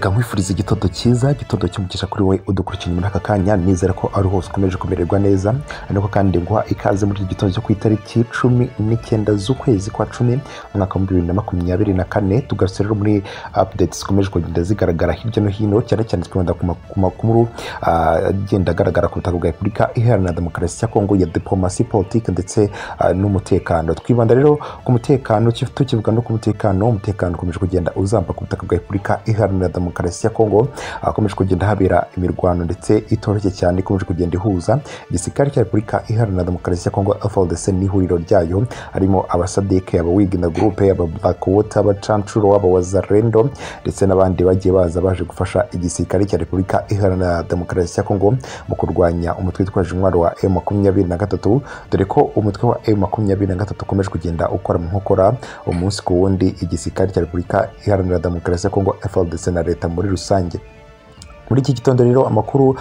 reka nkwifuriza igitondo cyiza, igitondo cy'umugisha kuri wowe udukurikira muri aka kanya. Nizera ko ari hose ukomeje kumererwa neza, ariko kandi nguha ikaze muri iki gitondo cyo ku itariki 19 z'ukwezi kwa 10 umwaka wa 2024. Tugarutse rero muri updates zikomeje kugenda zigaragara hirya no hino, cyane cyane twibanda ku makuru agenda agaragara ku butaka bwa Repubulika Iharanira Demokarasi ya Kongo, ya diplomasi, politiki ndetse n'umutekano. Twibanda rero ku mutekano, tukivuga no ku mutekano ukomeje kugenda uzamba ku butaka bwa Repubulika Iharanira Demokarasi ya Kongo. Akomeje kugenda habera imirwano ndetse itoroshye cyane, ikomeje kugenda ihuza igisirikare cya Repubulika Iharanira Demokarasi ya Kongo FARDC n'ihuriro ryayo, harimo abasadeke, abawigina groupe, abakota, abacancuro, abawazarendo ndetse n'abandi bagiye baje gufasha igisirikare cya Repubulika Iharanira Demokarasi ya Kongo mu kurwanya umutwe witwaje intwaro wa M23, dore ko umutwe wa M23 ukomeje kugenda ukora mu nkokora umunsi ku wundi igisirikare cya Repubulika Iharanira Demokarasi ya Kongo FARDC na leta muri rusange. Muri iki gitondo rero amakuru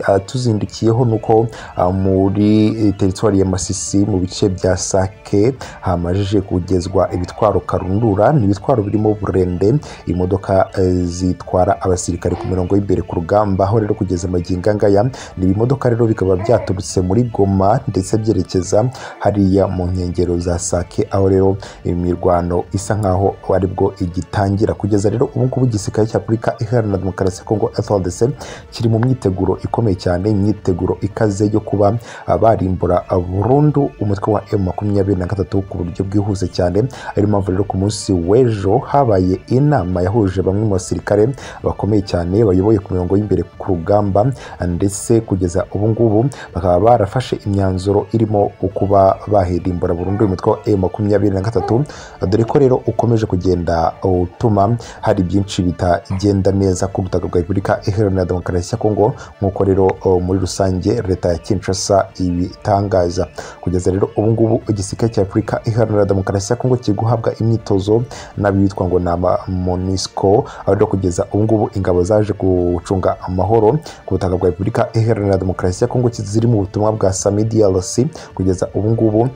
atuzindukiyeho nuko muri territoire ya Masisi mu bice bya Sake hamajije kugezwa ibitwaro karundura, n'ibitwaro birimo burende, imodoka zitwara abasirikare ku mirongo y'imbere ku rugamba. Aho rero kugeza magingo ngaya ni ibimodoka rero bikaba byaturutse muri Goma ndetse byerekeza hariya mu nkengero za Sake, aho rero imirwano isa nkaho aribwo igitangira. Kugeza rero ubu ngubu igisirikare cya Repubulika Iharanira Demokarasi ya Kongo FARDC kiri mu myiteguro ikomeye cyane, imyiteguro ikaze yo kuba barimbura burundu umutwe wa M23 ku buryo bwihuse cyane. Ari mpamvu rero ku munsi w'ejo habaye inama yahuje bamwe mu basirikare bakomeye cyane bayoboye ku mirongo y'imbere ku rugamba, ndetse kugeza ubu ngubu bakaba barafashe imyanzuro irimo kuba bahirimbura burundu umutwe wa M23, dore ko rero ukomeje kugenda utuma hari byinshi bitagenda neza ku butaka bwa Repubulika Iharanira Demokarasi ya Kongo, nk'uko rero muri rusange leta ya Kinshasa ibitangaza. Kugeza rero ubu ngubu igisirikare cya Repubulika Iharanira Demokarasi ya Kongo kiri guhabwa imyitozo n'abitwa ngo na MONUSCO, aho rero kugeza ubu ngubu ingabo zaje gucunga amahoro ku butaka bwa Repubulika Iharanira Demokarasi ya Kongo ziri mu butumwa bwa SAMIDRC. Kugeza ubu ngubu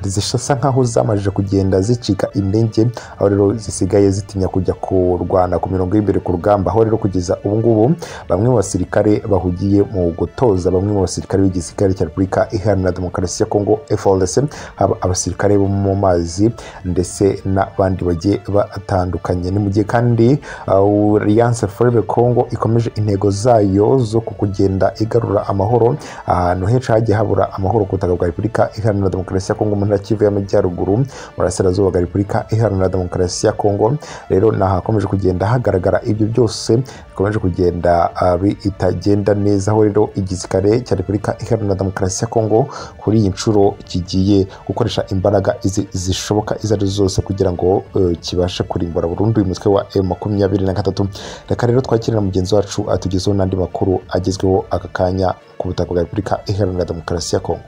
zishasa nkaho zamajije kugenda zicika intege, aho rero zisigaye zitinya kujya kurwana ku mirongo y'imbere ku rugamba. Aho rero kugeza ubu ngubu bamwe mu basirikare bahugiye mu gutoza bamwe mu basirikare b'igisirikare cya Repubulika Iharanira Demokarasi ya Kongo FARDC, haba abasirikare bo mu mazi ndetse n'abandi bagiye batandukanye. Ni mu gihe kandi Alliance Fleuve Congo ikomeje intego zayo zo kugenda igarura amahoro ahantu henshi hagiye habura amahoro ku butaka bwa Repubulika Iharanira Demokarasi ya Kongo, mu ntara Kivu y'Amajyaruguru, mu burasirazuba bwa Repubulika Iharanira Demokarasi ya Kongo. Rero nahakomeje kugenda hagaragara ibyo byose bikomeje kugenda bitagenda neza, aho rero igisirikare cya Repubulika Iharanira Demokarasi ya Kongo kuri iyi nshuro kigiye gukoresha imbaraga zishoboka izo ari zose kugira ngo kibashe kurimbura burundu uyu mutwe wa M23. Reka rero twakirira mugenzi wacu atugezeho n'andi makuru agezweho aka kanya ku butaka bwa Repubulika Iharanira Demokarasi ya Kongo.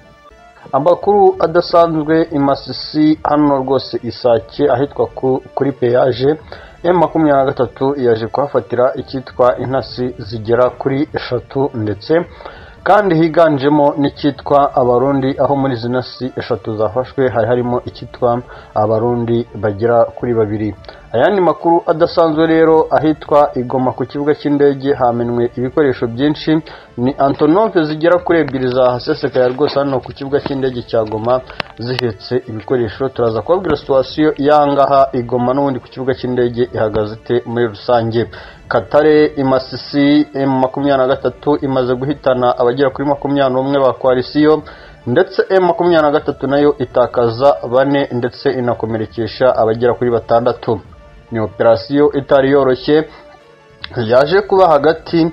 Amakuru adasanzwe imasisi hano rwose Isake ahitwa kuri peyaje M23 yaje kuhafatira icyitwa intasi zigera kuri 3, ndetse kandi higanjemo n'icyitwa abarundi, aho muri izi ntasi 3 zafashwe harimo icyitwa abarundi bagera kuri 2. Ayandi makuru adasanzwe rero ahitwa Igoma ku kibuga cy'indege hamenwe ibikoresho byinshi, ni Antonov zigera kuri 2 zahasesekaye rwose hano ku kibuga cy'indege cya Goma zihetse ibikoresho. Turaza kubabwira situation yangaha Igoma n'ubundi ku kibuga cy'indege ihagaze te muri rusange. Katare imasisi M23 imaze guhitana abagera kuri 21 ba coalition, ndetse M23 nayo itakaza 4 ndetse inakomerekesha abagera kuri 6. Ni operasiyo itari yoroshye yaje kuba hagati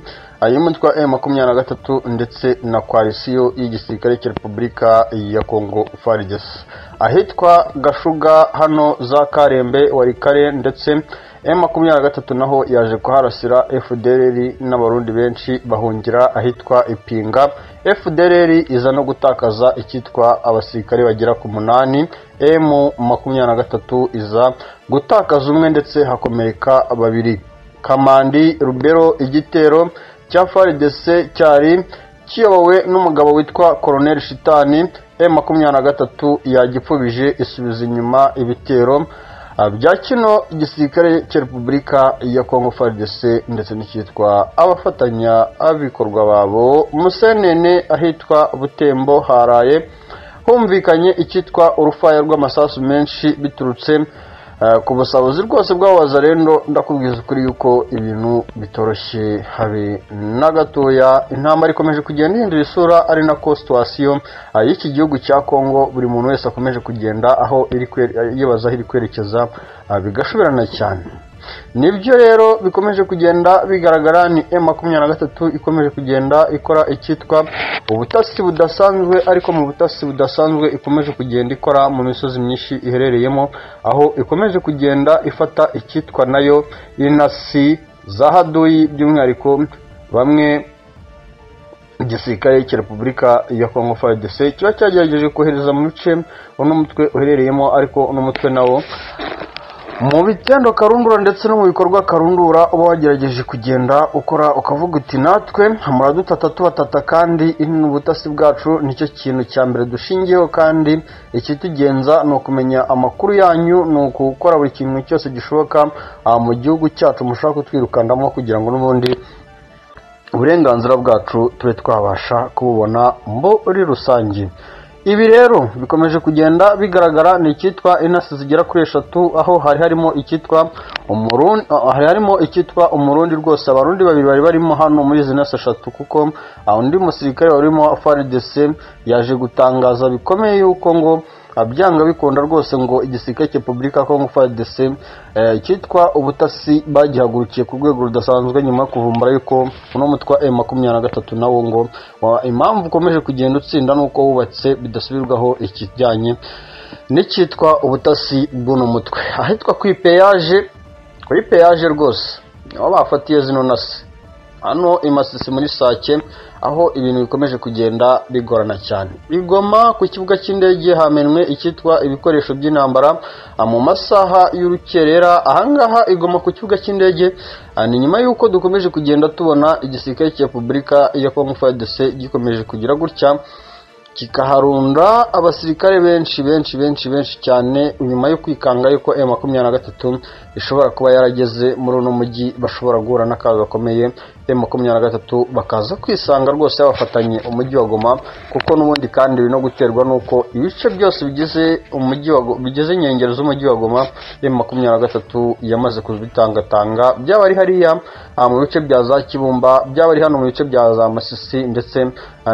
y'umutwe wa M23 ndetse na coalition y'igisirikare cya Repubulika ya Kongo FARDC. Ahitwa Gashuga hano za Karembe Warikare, ndetse M23 naho yaje kuharasira FDLR n'abarundi benshi bahungira ahitwa Ipinga. FDLR iza no gutakaza icyitwa abasirikare bagera ku 8, M23 iza gutakaza 1 ndetse hakomereka 2. Kamandi Rubero igitero cya FARDC cyari kiyobowe n'umugabo witwa Colonel Shitani. M23 yagipfubije isubiza inyuma ibitero bya kino igisirikare cya Repubulika ya Kongo FARDC ndetse n'icyitwa abafatanya abikorwa babo Musenene ahitwa Butembo haraye humvikanye icyitwa urufaya rw'amasasu menshi biturutse ku busabuzi rwose bw'abazarendo. Ndakubwiza ukuri yuko ibintu bitoroshye habe na gatoya. Intambara ikomeje kugenda ihindura isura ari na situation y'iki gihugu cya Kongo, buri muntu wese akomeje kugenda aho yibaza aho iri kwerekeza bigashobirana cyane. Nibyo rero bikomeje kugenda bigaragara, ni M23 ikomeje kugenda ikora icyitwa ubutasi budasanzwe, ariko mu butasi budasanzwe ikomeje kugenda ikora mu misozi myinshi iherereyemo, aho ikomeje kugenda ifata icyitwa nayo inasi za haduyi, by'umwihariko bamwe igisirikare cya Repubulika ya Kongo FARDC kiba cyagerageje kohereza mu bice uno mutwe uherereyemo, ariko uno mutwe nawo mu bitendo karundura ndetse no mu bikorwa karundura uba wagerageje kugenda ukora ukavuga uti natwe muradutata tubatata, kandi ubutasi bwacu nicyo kintu cya mbere dushingiyeho, kandi ikitugenza ni ukumenya amakuru yanyu, ni ukukora buri kintu cyose gishoboka mu gihugu cyacu mushaka kutwirukandamo, kugira ngo n'ubundi uburenganzira bwacu tube twabasha kububona muri rusange. Ibi rero bikomeje kugenda bigaragara, ni icyitwa inasi zigera kuri 3, aho hari harimo icyitwa umurundi rwose. Abarundi babiri bari barimo hano muri izi nasi 3, kuko undi musirikare warimo FARDC yaje gutangaza bikomeye yuko ngo byanga bikunda rwose ngo igisirikare cya Repubulika ya Kongo FARDC cyitwa ubutasi bagihagurukiye ku rwego rudasanzwe, nyuma kuvumbura yuko uno mutwa M23 nawo ngo impamvu ukomeje kugenda utsinda nuko wubatse bidasubirwaho ikijyanye n'icyitwa ubutasi bw'uno mutwe ahitwa kuri peyaje rwose, aho bafatiye zino nasi hano imasisi muri Sake, aho ibintu bikomeje kugenda bigorana cyane. Igoma ku kibuga cy'indege hamenwe icyitwa ibikoresho by'intambara mu masaha y'urukerera. Ahangaha Igoma ku kibuga cy'indege ni nyuma y'uko dukomeje kugenda tubona igisirikare cya Repubulika ya Kongo FARDC gikomeje kugira gutya kikaharunda abasirikare benshi cyane, nyuma yo kwikanga yuko M23 ishobora kuba yarageze muri uno mujyi, bashobora guhura n'akaga gakomeye. M23 bakaza kwisanga rwose bafatanye umujyi wa Goma, kuko n'ubundi kandi no guterwa nuko ibice byose bigize inkengero z'umujyi wa Goma M23 yamaze kubitangatanga, byaba ari hariya mu bice bya za Kibumba, byaba ari hano mu bice bya za Masisi, ndetse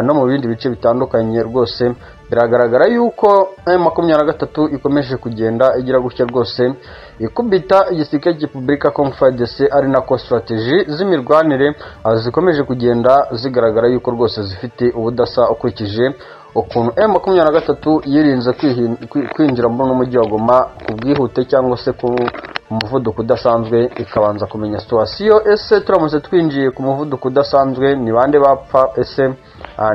no mu bindi bice bitandukanye. Rwose biragaragara yuko M23 ikomeje kugenda igira gutya rwose ikubita igisirikare cya Repubulika ya Kongo FARDC, ari nako strategy z'imirwanire zikomeje kugenda zigaragara yuko rwose zifite ubudasa, ukurikije ukuntu M23 yirinze kwinjira muri umujyi wa Goma ku bwihute cyangwa se ku umuvuduko udasanzwe, ikabanza kumenya situation. Ese turamutse twinjiye ku muvuduko udasanzwe ni bande bapfa? Ese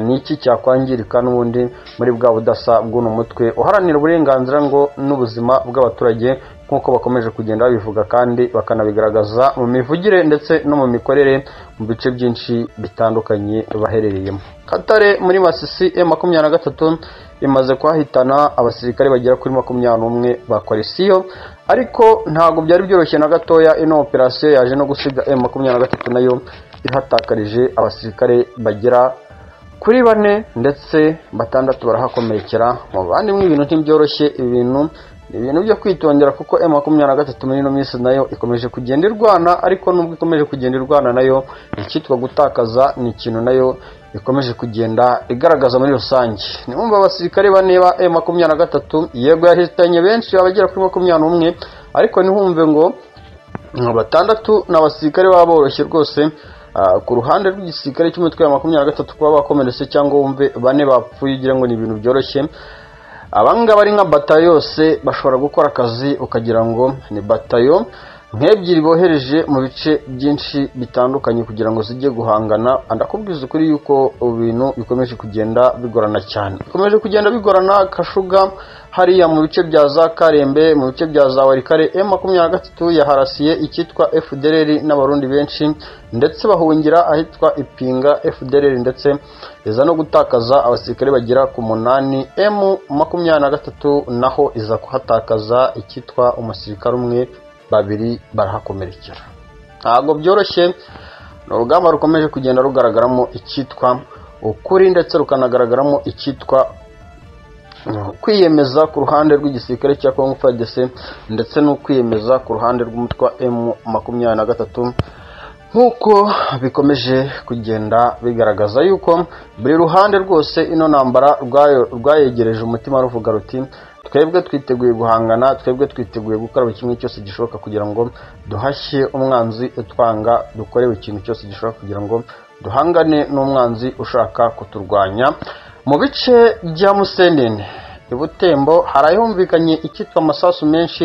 ni iki cyakwangirika n'ubundi muri bwa budasa bw'uno mutwe uharanira uburenganzira ngo n'ubuzima bw'abaturage, nk'uko bakomeje kugenda babivuga kandi bakanabigaragaza mu mivugire ndetse no mu mikorere mu bice byinshi bitandukanye baherereyemo. Katare muri Masisi M23 imaze kwahitana abasirikare bagera kuri 21 ba koalisiyo, ariko ntago byari byoroshye na gatoya. Ino operation yaje no gusiga M23 nayo ihatakarije abasirikare bagera kuri 4 ndetse 6 barahakomerekera. Mu bandi ibintu ntibyoroshye, ibintu byo kwitondera, kuko M23 muri no minsi nayo ikomeje kugenda irwana, ariko nubwo ikomeje kugenda irwana nayo icyitwa gutakaza ni ikintu nayo ikomeje kugenda igaragaza muri rusange. Nimumva abasirikare 4 ba M23 yego yahitanye benshi abagera kuri 21, ariko nihumve ngo 6 n'abasirikare baboroshye rwose. Ku ruhande rw'igisirikare cy'umutwe wa 23 kuba bakomeretse cyangwa wumve 4 bapfuye ugira ngo ni ibintu byoroshye. Abangaba ari nka batayo yose bashobora gukora akazi ukagira ngo ni batayo nk'ebyiri bohereje mu bice byinshi bitandukanye kugira ngo zijye guhangana. Ndakubwiza ukuri yuko ibintu bikomeje kugenda bigorana cyane, bikomeje kugenda bigorana. Kashuga hariya mu bice bya za Karembe, mu bice bya za Warikare, M23 yaharasiye icyitwa FDLR n'abarundi benshi, ndetse bahungira ahitwa Ipinga FDLR, ndetse iza no gutakaza abasirikare bagera ku 8. M23 naho iza kuhatakaza icyitwa umusirikare umwe, babiri barahakomerekera. Ntabwo byoroshye, ni urugamba rukomeje kugenda rugaragaramo icyitwa ukuri, ndetse rukanagaragaramo icyitwa kwiyemeza ku ruhande rw'igisirikare cya Congo FARDC, ndetse no kwiyemeza ku ruhande rw'umutwe M23, nk'uko bikomeje kugenda bigaragaza yuko buri ruhande rwose ino ntambara rwayegereje umutima ruvuga ruti twebwe twiteguye guhangana, twebwe twiteguye gukora buri kimwe cyose gishoboka kugira ngo duhashye umwanzi utwanga, dukore buri kintu cyose gishoboka kugira ngo duhangane n'umwanzi ushaka kuturwanya. Mu bice bya Musenene i Butembo harayumvikanye icyitwa amasasu menshi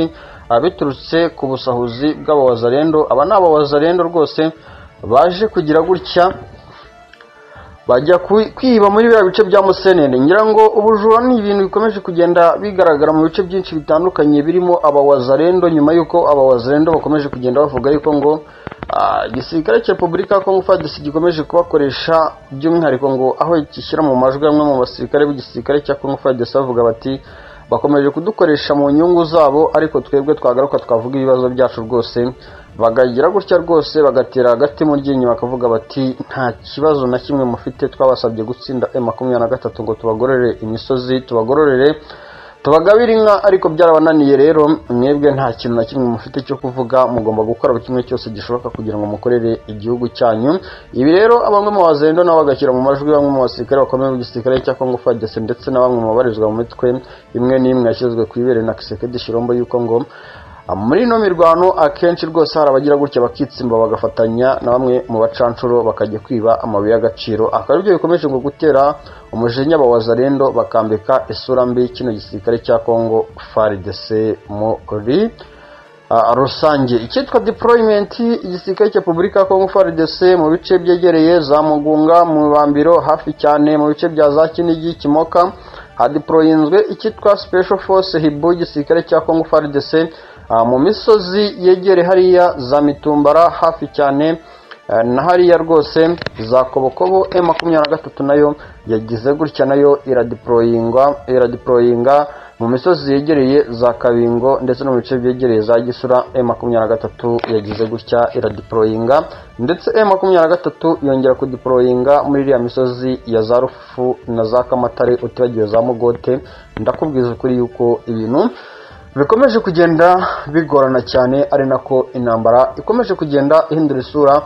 biturutse ku busahuzi bw'abawazarendo. Aba ni abawazarendo rwose baje kugira gutya bajya kwiba muri bya bice bya Musenene. Ngira ngo ubujura ni ibintu bikomeje kugenda bigaragara mu bice byinshi bitandukanye birimo abawazarendo, nyuma y'uko abawazarendo bakomeje kugenda bavuga yuko ngo igisirikare cya Repubulika ya Congo FARDC gikomeje kubakoresha, by'umwihariko ngo aho kishyira mu majwi bamwe mu basirikare b'igisirikare cya Congo FARDC bavuga bati bakomeje kudukoresha mu nyungu zabo, ariko twebwe twagaruka twavuga ibibazo byacu rwose bagagira gutya rwose bagatera hagati mu ryinyo bakavuga bati nta kibazo na kimwe mufite, twabasabye gutsinda M23 ngo tubagororere imisozi, tubagabira inka, ariko byarabananiye. Rero mwebwe nta kintu na kimwe mufite cyo kuvuga, mugomba gukora buri kimwe cyose gishoboka kugira ngo mukorere igihugu cyanyu. Ibi rero abamwe mu bazendo nabo bagashyira mu majwi bamwe mu basirikare bakomeye b'igisirikare cya Congo FARDC, ndetse na bamwe mu babarizwa mu mitwe imwe n'imwe yashyizwe ku ibere na Kisekedi Shirombo, yuko ngo muri ino mirwano akenshi rwose hari abagira gutya bakitsimba bagafatanya na bamwe mu bacancuro bakajya kwiba amabuye y'agaciro. Akaba aribyo bikomeje ngo gutera umujinya abawazarendo bakambika isura mbi kino gisirikare cya Congo FARDC muri rusange. Icyitwa deployment igisirikare cya Repubulika ya Congo FARDC mu bice byegereye za Mugunga, mu Bambiro, hafi cyane mu bice bya za Kinigi, Kimoka, hadeployinzwe icyitwa Special Force Hibu igisirikare cya Congo FARDC mu misozi yegere hariya za Mitumbara, hafi cyane na hariya rwose za Kobokobo. M23 nayo yagize gutya, nayo iradeployinga mu misozi yegereye za Kabingo, ndetse no mu bice byegereye za Gisura. M23 yagize gutya iradeployinga, ndetse M23 yongera kudeployinga muri iriya misozi ya za Rufu na za Kamatare, utibagiwe za Mugote. Ndakubwiza ukuri yuko ibintu bikomeje kugenda bigorana cyane, ari nako intambara ikomeje kugenda ihindura isura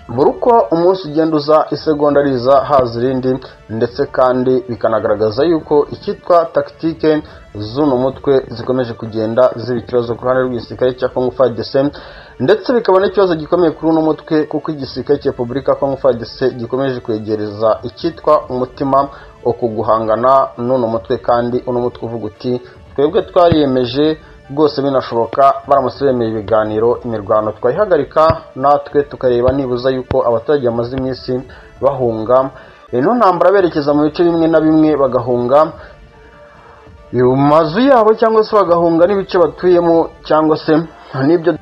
buri uko umunsi ugenda uza, isegonda riza haza irindi, ndetse kandi bikanagaragaza yuko icyitwa tactique z'uno mutwe zikomeje kugenda ziba ikibazo ku ruhande rw'igisirikare cya Congo FARDC, ndetse bikaba n'ikibazo gikomeye kuri uno mutwe, kuko igisirikare cya Repubulika ya Congo FARDC gikomeje kwegereza icyitwa umutima wo kuguhangana n'uno mutwe, kandi uno mutwe uvuga uti twebwe twariyemeje rwose binashoboka baramutse bemeye ibiganiro, imirwano twayihagarika, natwe tukareba nibuza yuko abaturage bamaze iminsi bahunga ino ntambara berekeza mu bice bimwe na bimwe, bagahunga mu mazu yabo cyangwa se bagahunga n'ibice batuyemo, cyangwa se n'ibyo